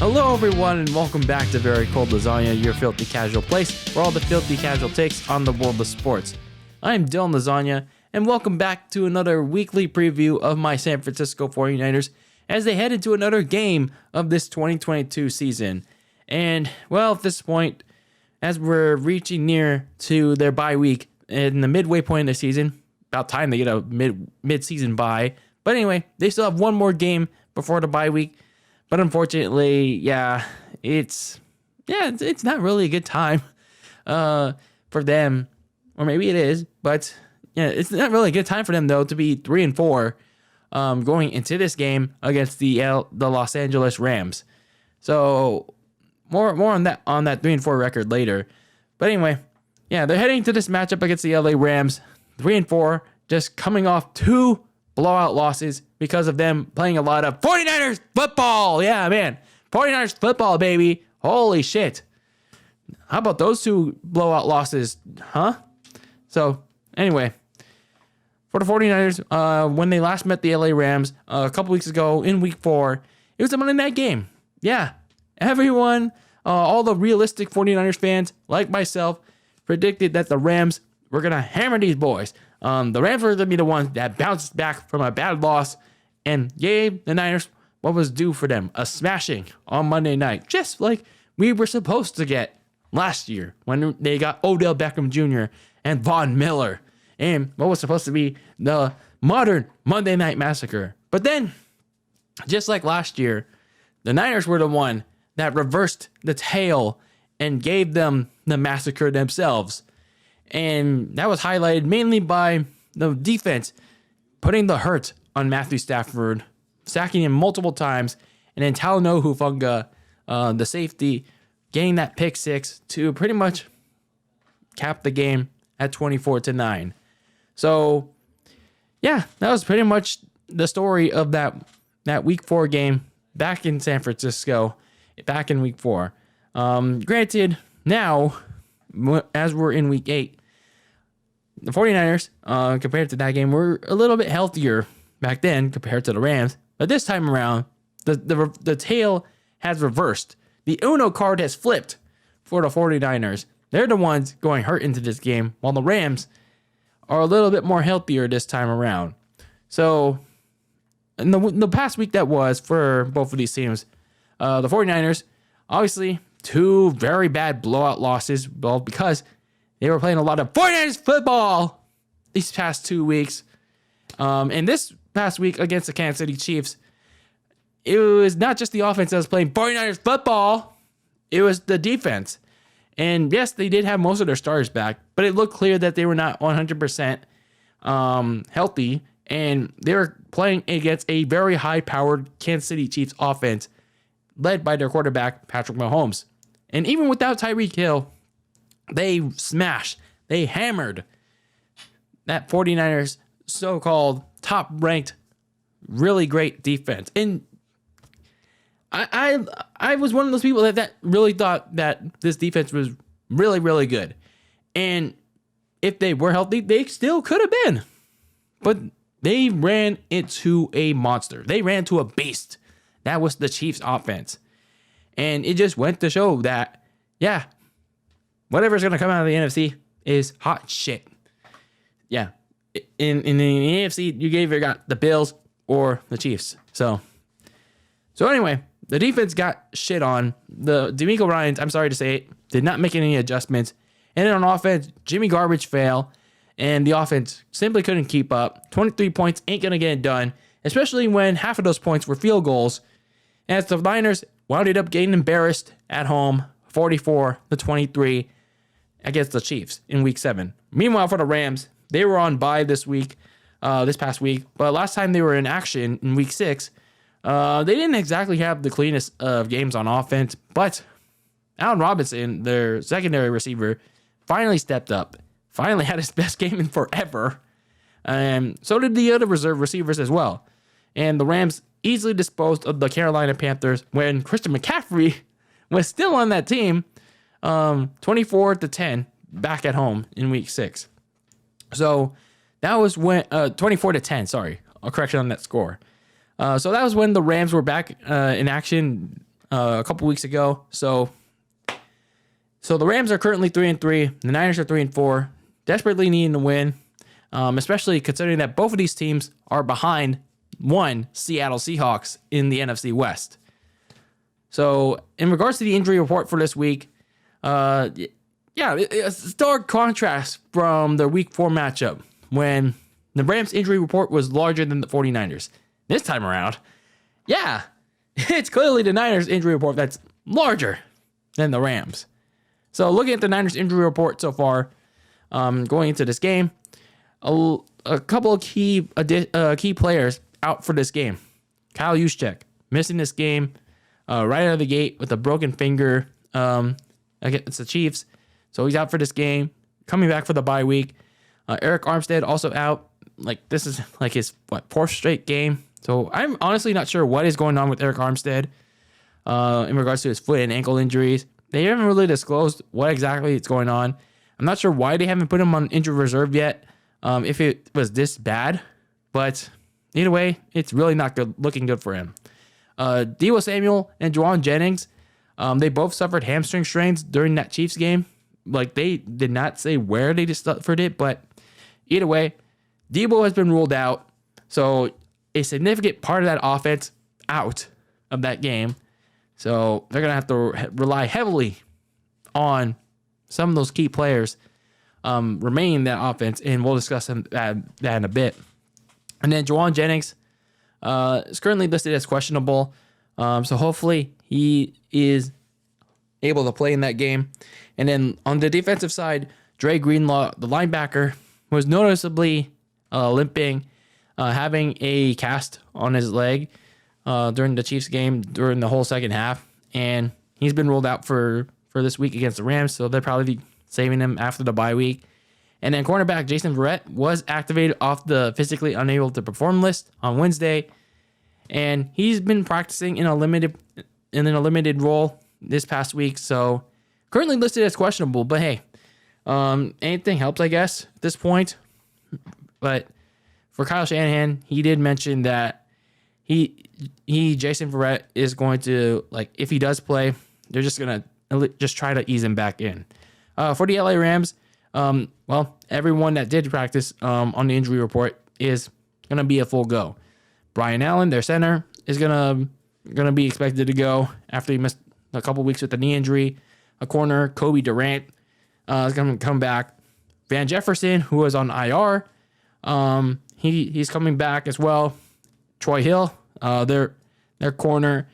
Hello everyone and welcome back to Very Cold Lasagna, your filthy casual place for all the filthy casual takes on the world of sports. I'm DylanLasagna and welcome back to another weekly preview of my San Francisco 49ers as they head into another game of this 2022 season. And well, at this point, as we're reaching near to their bye week in the midway point of the season, about time they get a mid-season bye. But anyway, they still have one more game before the bye week. But unfortunately, it's not really a good time for them. Or maybe it is, but yeah, it's not really a good time for them though to be 3-4 going into this game against the Los Angeles Rams. So more on that 3-4 record later. But anyway, yeah, they're heading to this matchup against the LA Rams, 3-4, just coming off two blowout losses because of them playing a lot of 49ers football. Yeah, man. 49ers football, baby. Holy shit. How about those two blowout losses, huh? So, anyway, for the 49ers, when they last met the LA Rams a couple weeks ago in week 4, it was a Monday night game. Yeah, everyone, all the realistic 49ers fans, like myself, predicted that the Rams were going to hammer these boys. The Rams were going to be the ones that bounced back from a bad loss and gave the Niners what was due for them, a smashing on Monday night, just like we were supposed to get last year when they got Odell Beckham Jr. and Von Miller and what was supposed to be the modern Monday Night Massacre. But then, just like last year, the Niners were the one that reversed the tale and gave them the massacre themselves. And that was highlighted mainly by the defense putting the hurt on Matthew Stafford, sacking him multiple times, and then Talanoa Hufanga, the safety, getting that pick six to pretty much cap the game at 24-9. So, yeah, that was pretty much the story of that Week 4 game back in San Francisco, back in Week 4. Granted, now, as we're in Week 8, the 49ers, compared to that game, were a little bit healthier back then compared to the Rams. But this time around, the tale has reversed. The Uno card has flipped for the 49ers. They're the ones going hurt into this game, while the Rams are a little bit more healthier this time around. So, in the past week that was for both of these teams, the 49ers, obviously, two very bad blowout losses, well, because they were playing a lot of 49ers football these past 2 weeks. And this past week against the Kansas City Chiefs, it was not just the offense that was playing 49ers football. It was the defense. And yes, they did have most of their starters back, but it looked clear that they were not 100% healthy. And they were playing against a very high-powered Kansas City Chiefs offense led by their quarterback, Patrick Mahomes. And even without Tyreek Hill, they smashed, they hammered that 49ers so-called top-ranked, really great defense. And I was one of those people that really thought that this defense was really, really good. And if they were healthy, they still could have been. But they ran into a monster. They ran to a beast. That was the Chiefs' offense. And it just went to show that, yeah, whatever's going to come out of the NFC is hot shit. Yeah. In the NFC, you either got the Bills or the Chiefs. So anyway, the defense got shit on. The DeMeco Ryans, I'm sorry to say it, did not make any adjustments. And then on offense, Jimmy Garbage failed. And the offense simply couldn't keep up. 23 points ain't going to get it done, especially when half of those points were field goals. As the Niners wound up getting embarrassed at home, 44-23 against the Chiefs in Week 7. Meanwhile, for the Rams, they were on bye this past week. But last time they were in action in Week 6, they didn't exactly have the cleanest of games on offense. But Allen Robinson, their secondary receiver, finally stepped up. Finally had his best game in forever. And so did the other reserve receivers as well. And the Rams easily disposed of the Carolina Panthers when Christian McCaffrey was still on that team, 24-10 back at home in Week 6. So that was when 24-10. Sorry, a correction on that score. So that was when the Rams were back in action a couple weeks ago. So the Rams are currently 3-3. The Niners are 3-4, desperately needing to win, especially considering that both of these teams are behind one Seattle Seahawks in the NFC West. So in regards to the injury report for this week, it's a stark contrast from the Week 4 matchup when the Rams injury report was larger than the 49ers. This time around, it's clearly the Niners injury report that's larger than the Rams. So looking at the Niners injury report so far, going into this game, a couple of key players out for this game. Kyle Juszczyk missing this game right out of the gate with a broken finger against the Chiefs. So he's out for this game. Coming back for the bye week. Eric Armstead also out. This is his fourth straight game. So I'm honestly not sure what is going on with Eric Armstead in regards to his foot and ankle injuries. They haven't really disclosed what exactly is going on. I'm not sure why they haven't put him on injured reserve yet, if it was this bad. But either way, it's really not looking good for him. Deebo Samuel and Juwan Jennings, they both suffered hamstring strains during that Chiefs game. They did not say where they just suffered it, but either way, Deebo has been ruled out. So a significant part of that offense out of that game. So they're going to have to rely heavily on some of those key players remaining in that offense, and we'll discuss that in a bit. And then Juwan Jennings is currently listed as questionable. So hopefully he is able to play in that game. And then on the defensive side, Dre Greenlaw, the linebacker, was noticeably limping, having a cast on his leg during the Chiefs game during the whole second half. And he's been ruled out for this week against the Rams, so they'll probably be saving him after the bye week. And then cornerback Jason Verrett was activated off the physically unable to perform list on Wednesday. And he's been practicing in a limited role this past week, so currently listed as questionable. But hey, anything helps, I guess, at this point. But for Kyle Shanahan, he did mention that Jason Verrett is going to, if he does play, they're just going to just try to ease him back in. For the LA Rams, everyone that did practice on the injury report is going to be a full go. Brian Allen, their center, is going to be expected to go after he missed a couple weeks with a knee injury. A corner, Kobe Durant, is going to come back. Van Jefferson, who was on IR, he's coming back as well. Troy Hill, their corner,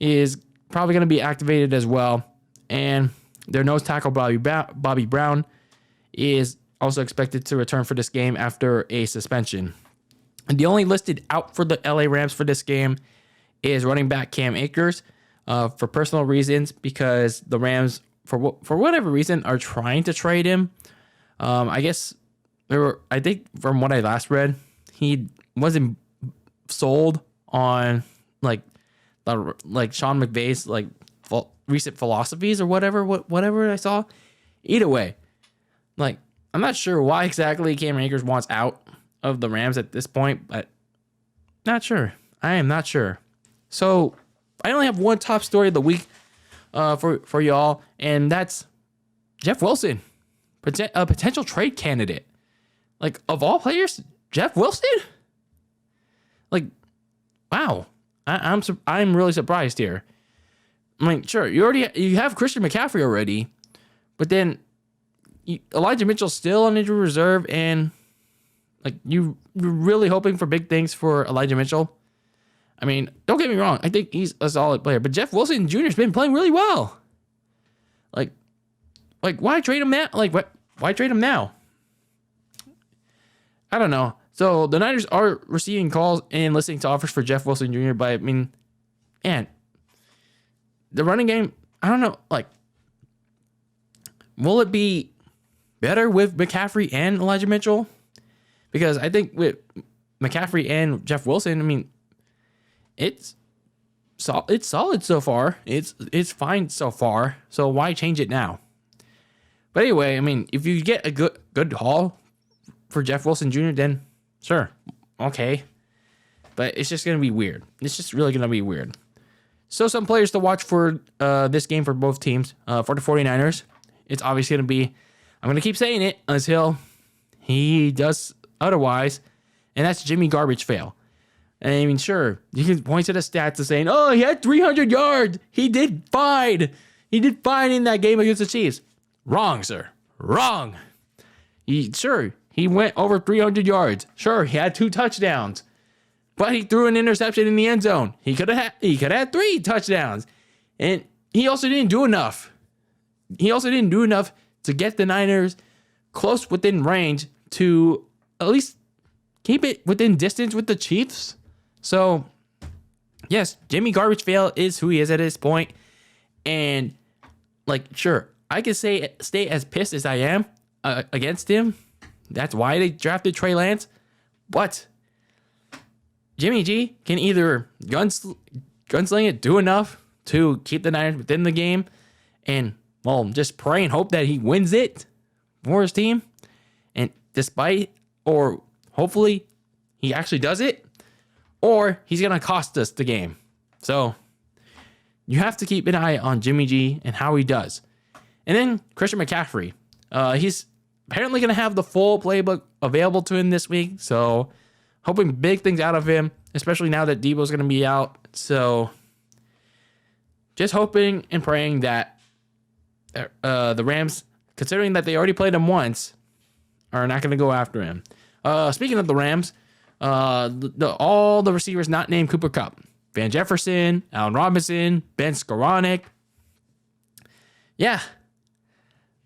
is probably going to be activated as well. And their nose tackle, Bobby Brown, is also expected to return for this game after a suspension. And the only listed out for the LA Rams for this game is running back Cam Akers for personal reasons, because the Rams, for whatever reason, are trying to trade him. I think from what I last read, he wasn't sold on Sean McVay's recent philosophies or whatever I saw. Either way, I'm not sure why exactly Cam Akers wants out of the Rams at this point, but not sure. I am not sure. So I only have one top story of the week for y'all, and that's Jeff Wilson, a potential trade candidate. Of all players, Jeff Wilson? Wow. I'm really surprised here. I mean, sure, you have Christian McCaffrey already, but then Elijah Mitchell's still on injury reserve, and you're really hoping for big things for Elijah Mitchell. I mean, don't get me wrong, I think he's a solid player, but Jeff Wilson Jr. has been playing really well. Why trade him now? Why trade him now? I don't know. So the Niners are receiving calls and listening to offers for Jeff Wilson Jr., but I mean, man, the running game, I don't know, will it be better with McCaffrey and Elijah Mitchell? Because I think with McCaffrey and Jeff Wilson, I mean, it's solid so far. It's fine so far. So why change it now? But anyway, I mean, if you get a good haul for Jeff Wilson Jr., then sure, okay. But it's just gonna be weird. It's just really gonna be weird. So some players to watch for this game for both teams. For the 49ers, it's obviously going to be, I'm going to keep saying it until he does otherwise, and that's Jimmy Garbage Fail. I mean, sure, you can point to the stats and saying, oh, he had 300 yards. He did fine. He did fine in that game against the Chiefs. Wrong, sir. Wrong. He went over 300 yards. Sure, he had 2 touchdowns. But he threw an interception in the end zone. He could have had 3 touchdowns. And he also didn't do enough. To get the Niners close within range to at least keep it within distance with the Chiefs. So, yes, Jimmy Garbage Fail is who he is at this point. And, sure, I can stay as pissed as I am against him. That's why they drafted Trey Lance. But Jimmy G can either gunsling it, do enough to keep the Niners within the game, and, just pray and hope that he wins it for his team. And hopefully he actually does it, or he's going to cost us the game. So you have to keep an eye on Jimmy G and how he does. And then Christian McCaffrey. He's apparently going to have the full playbook available to him this week. So hoping big things out of him, especially now that Debo's going to be out. So just hoping and praying that the Rams, considering that they already played him once, are not going to go after him. Speaking of the Rams, all the receivers not named Cooper Kupp, Van Jefferson, Allen Robinson, Ben Skoranek. Yeah.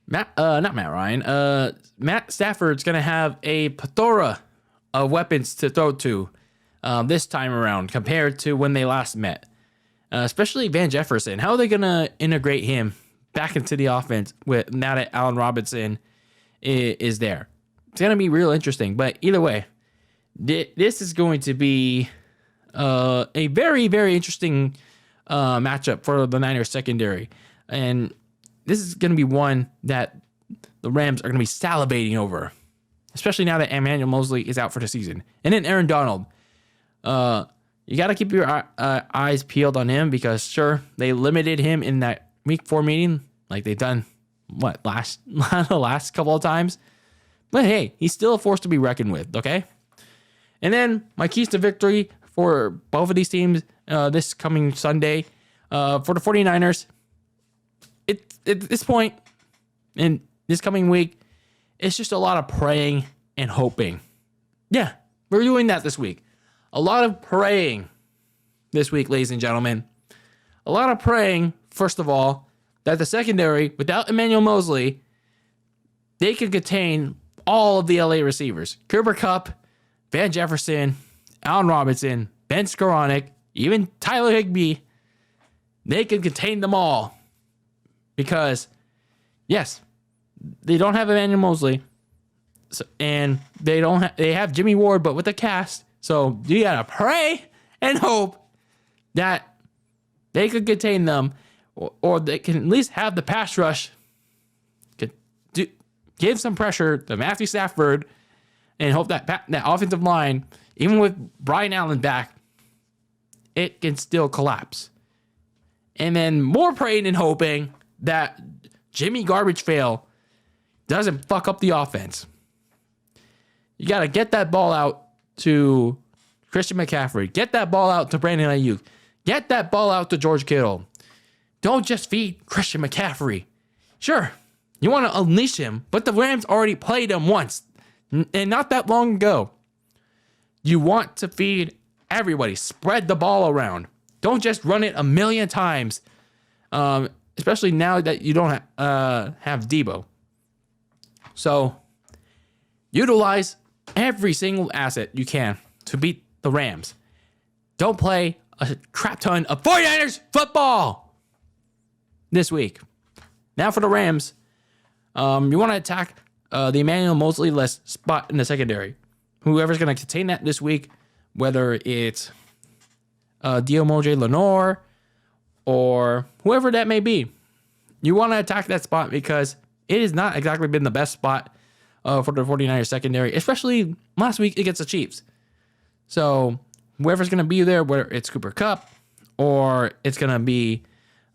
Not Matt Ryan. Matt Stafford's going to have a plethora of weapons to throw to this time around compared to when they last met. Especially Van Jefferson. How are they going to integrate him back into the offense now that Allen Robinson is there? It's going to be real interesting. But either way, this is going to be a very, very interesting matchup for the Niners secondary. And this is going to be one that the Rams are going to be salivating over, especially now that Emmanuel Mosley is out for the season. And then Aaron Donald. You got to keep your eyes peeled on him because, sure, they limited him in that week 4 meeting like they've done, the last couple of times. But, hey, he's still a force to be reckoned with, okay? And then my keys to victory for both of these teams this coming Sunday. For the 49ers, at this point in this coming week, it's just a lot of praying and hoping. Yeah, we're doing that this week. A lot of praying this week, ladies and gentlemen. A lot of praying, first of all, that the secondary, without Emmanuel Mosley, they could contain all of the LA receivers. Cooper Kupp, Van Jefferson, Allen Robinson, Ben Skoranek, even Tyler Higbee. They could contain them all. Because, yes, they don't have Emmanuel Mosley, and they have Jimmy Ward, but with a cast. So you gotta pray and hope that they could contain them, or they can at least have the pass rush. Give some pressure to Matthew Stafford, and hope that offensive line, even with Brian Allen back, it can still collapse. And then more praying and hoping that Jimmy Garbage Fail doesn't fuck up the offense. You got to get that ball out to Christian McCaffrey. Get that ball out to Brandon Ayuk. Get that ball out to George Kittle. Don't just feed Christian McCaffrey. Sure, you want to unleash him, but the Rams already played him once, and not that long ago. You want to feed everybody. Spread the ball around. Don't just run it a million times. Especially now that you don't have Debo. So, utilize every single asset you can to beat the Rams. Don't play a crap ton of 49ers football this week. Now for the Rams, you want to attack the Emmanuel Mosley-less spot in the secondary. Whoever's going to contain that this week, whether it's Diomoje Lenore, or whoever that may be. You want to attack that spot because it has not exactly been the best spot for the 49ers secondary, especially last week against the Chiefs. So whoever's going to be there, whether it's Cooper Kupp or it's going to be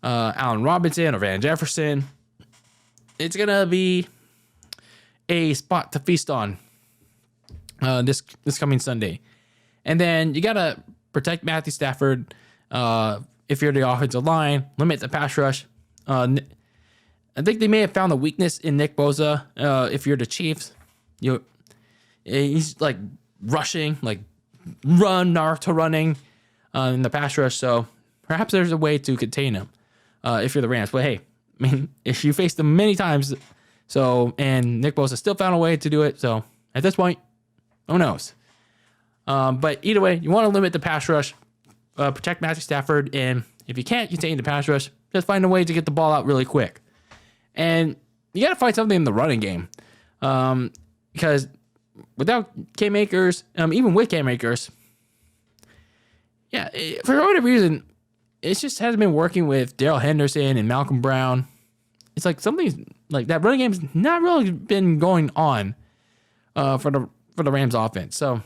Allen Robinson or Van Jefferson. It's going to be a spot to feast on this coming Sunday. And then you got to protect Matthew Stafford if you're the offensive line, limit the pass rush. I think they may have found a weakness in Nick Bosa. If you're the Chiefs, he's like rushing, like running in the pass rush. So perhaps there's a way to contain him if you're the Rams. But hey, I mean, if you faced them many times, and Nick Bosa still found a way to do it. So at this point, who knows? But either way, you want to limit the pass rush, protect Matthew Stafford, and if you can't contain the pass rush, just find a way to get the ball out really quick. And you got to find something in the running game, because without Cam Akers, even with Cam Akers, for whatever reason, it just hasn't been working with Darrell Henderson and Malcolm Brown. It's like something's like that running game's not really been going on for the Rams offense. So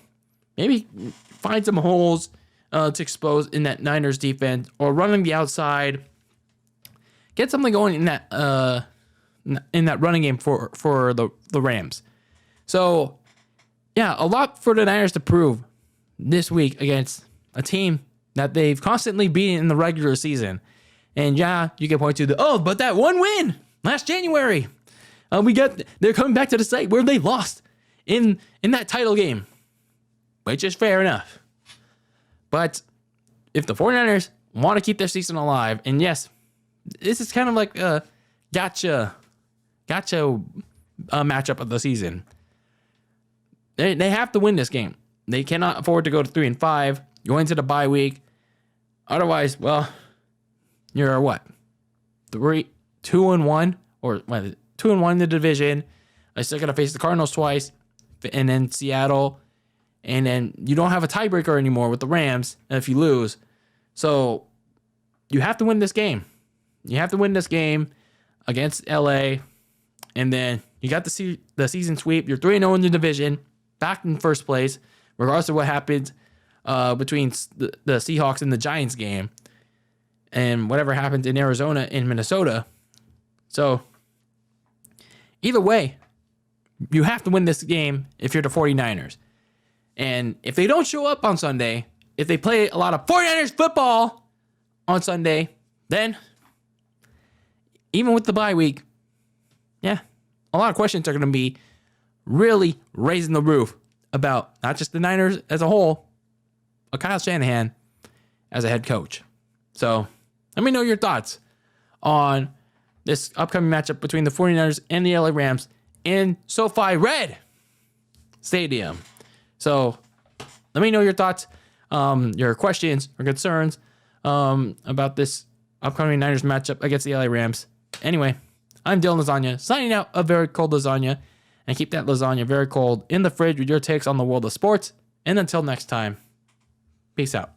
maybe find some holes to expose in that Niners defense, or running the outside. Get something going in that running game for the Rams. So a lot for the Niners to prove this week against a team that they've constantly beaten in the regular season. And you can point to but that one win last January. They're coming back to the site where they lost in that title game, which is fair enough. But if the 49ers want to keep their season alive, and yes, this is kind of like a gotcha matchup of the season. They have to win this game. They cannot afford to go to 3-5, go into the bye week. Otherwise, you're what? 2-1, or 2-1 in the division. I still got to face the Cardinals twice, and then Seattle, and then you don't have a tiebreaker anymore with the Rams if you lose. So you have to win this game. You have to win this game against LA, and then you got the season sweep. You're 3-0 in the division, back in first place, regardless of what happens between the Seahawks and the Giants game, and whatever happens in Arizona and Minnesota. So either way, you have to win this game if you're the 49ers. And if they don't show up on Sunday, if they play a lot of 49ers football on Sunday, then even with the bye week, a lot of questions are going to be really raising the roof about not just the Niners as a whole, but Kyle Shanahan as a head coach. So let me know your thoughts on this upcoming matchup between the 49ers and the LA Rams in SoFi Red Stadium. So let me know your thoughts, your questions or concerns about this upcoming Niners matchup against the LA Rams. Anyway, I'm DylanLasagna, signing out of Very Cold Lasagna, and keep that lasagna very cold in the fridge with your takes on the world of sports. And until next time, peace out.